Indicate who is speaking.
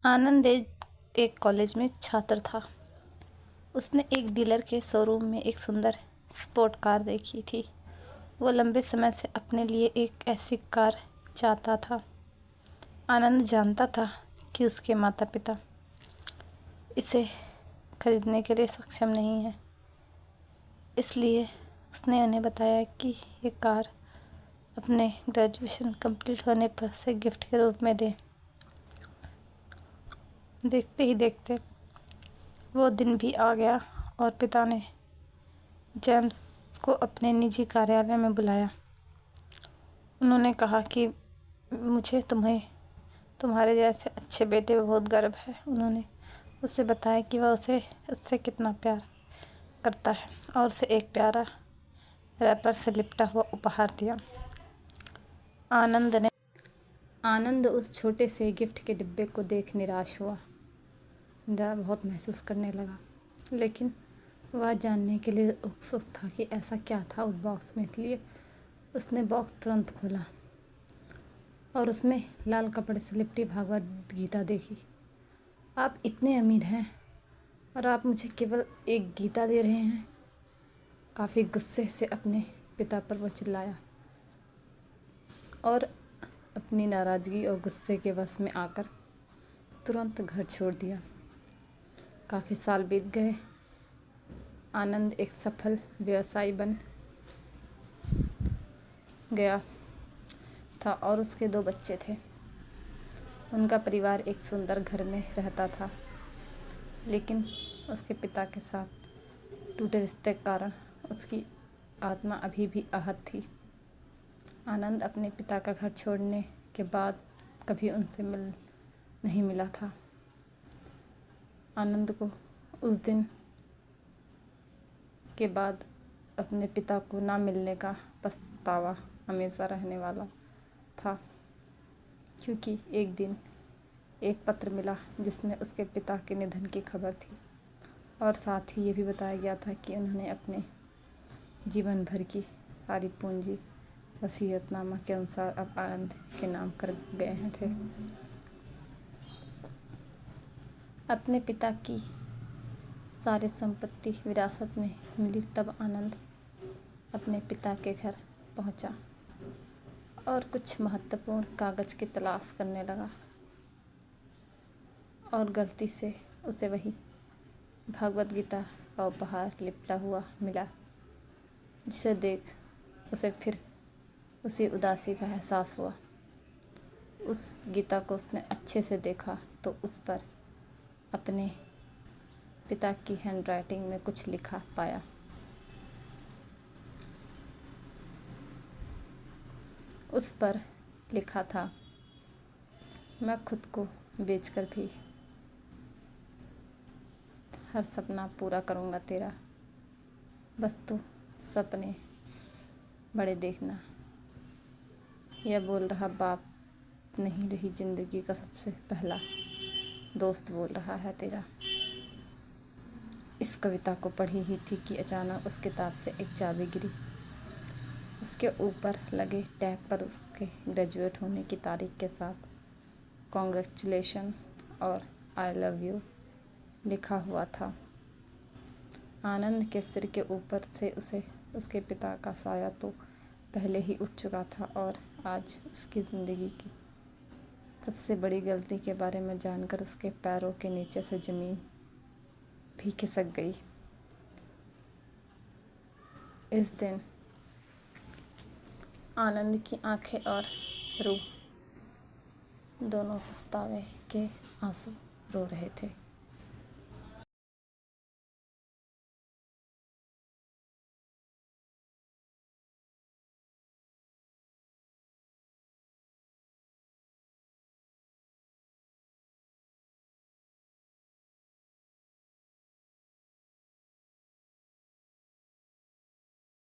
Speaker 1: आनंद एक कॉलेज में छात्र था। उसने एक डीलर के शोरूम में एक सुंदर स्पोर्ट कार देखी थी। वो लंबे समय से अपने लिए एक ऐसी कार चाहता था। आनंद जानता था कि उसके माता पिता इसे खरीदने के लिए सक्षम नहीं हैं, इसलिए उसने उन्हें बताया कि ये कार अपने ग्रेजुएशन कंप्लीट होने पर उसे गिफ्ट के रूप में दें। देखते ही देखते वो दिन भी आ गया और पिता ने जेम्स को अपने निजी कार्यालय में बुलाया। उन्होंने कहा कि मुझे तुम्हारे जैसे अच्छे बेटे पर बहुत गर्व है। उन्होंने उसे बताया कि वह उससे कितना प्यार करता है और उसे एक प्यारा रैपर से लिपटा हुआ उपहार दिया। आनंद उस छोटे से गिफ्ट के डिब्बे को देख निराश हुआ, डर बहुत महसूस करने लगा, लेकिन वह जानने के लिए उत्सुक था कि ऐसा क्या था उस बॉक्स में। इसलिए उसने बॉक्स तुरंत खोला और उसमें लाल कपड़े से लिपटी भागवत गीता देखी। आप इतने अमीर हैं और आप मुझे केवल एक गीता दे रहे हैं? काफ़ी गुस्से से अपने पिता पर वह चिल्लाया और अपनी नाराज़गी और गुस्से के वश में आकर तुरंत घर छोड़ दिया। काफ़ी साल बीत गए। आनंद एक सफल व्यवसायी बन गया था और उसके 2 बच्चे थे। उनका परिवार एक सुंदर घर में रहता था, लेकिन उसके पिता के साथ टूटे रिश्ते के कारण उसकी आत्मा अभी भी आहत थी। आनंद अपने पिता का घर छोड़ने के बाद कभी उनसे नहीं मिला था। आनंद को उस दिन के बाद अपने पिता को ना मिलने का पछतावा हमेशा रहने वाला था, क्योंकि एक दिन एक पत्र मिला जिसमें उसके पिता के निधन की खबर थी और साथ ही ये भी बताया गया था कि उन्होंने अपने जीवन भर की सारी पूंजी वसीयतनामा के अनुसार अब आनंद के नाम कर गए थे। अपने पिता की सारी संपत्ति विरासत में मिली तब आनंद अपने पिता के घर पहुंचा और कुछ महत्वपूर्ण कागज़ की तलाश करने लगा और गलती से उसे वही भगवद गीता का उपहार लिपटा हुआ मिला, जिसे देख उसे फिर उसी उदासी का एहसास हुआ। उस गीता को उसने अच्छे से देखा तो उस पर अपने पिता की हैंडराइटिंग में कुछ लिखा पाया। उस पर लिखा था, मैं खुद को बेचकर भी हर सपना पूरा करूँगा तेरा, बस तू सपने बड़े देखना। यह बोल रहा बाप नहीं रही जिंदगी का सबसे पहला दोस्त बोल रहा है तेरा। इस कविता को पढ़ी ही थी कि अचानक उस किताब से एक चाबी गिरी। उसके ऊपर लगे टैग पर उसके ग्रेजुएट होने की तारीख के साथ कॉन्ग्रेचुलेशन और आई लव यू लिखा हुआ था। आनंद के सिर के ऊपर से उसके पिता का साया तो पहले ही उठ चुका था और आज उसकी ज़िंदगी की सबसे बड़ी गलती के बारे में जानकर उसके पैरों के नीचे से ज़मीन भी खिसक गई। इस दिन आनंद की आंखें और रूह दोनों पछतावे के आंसू रो रहे थे।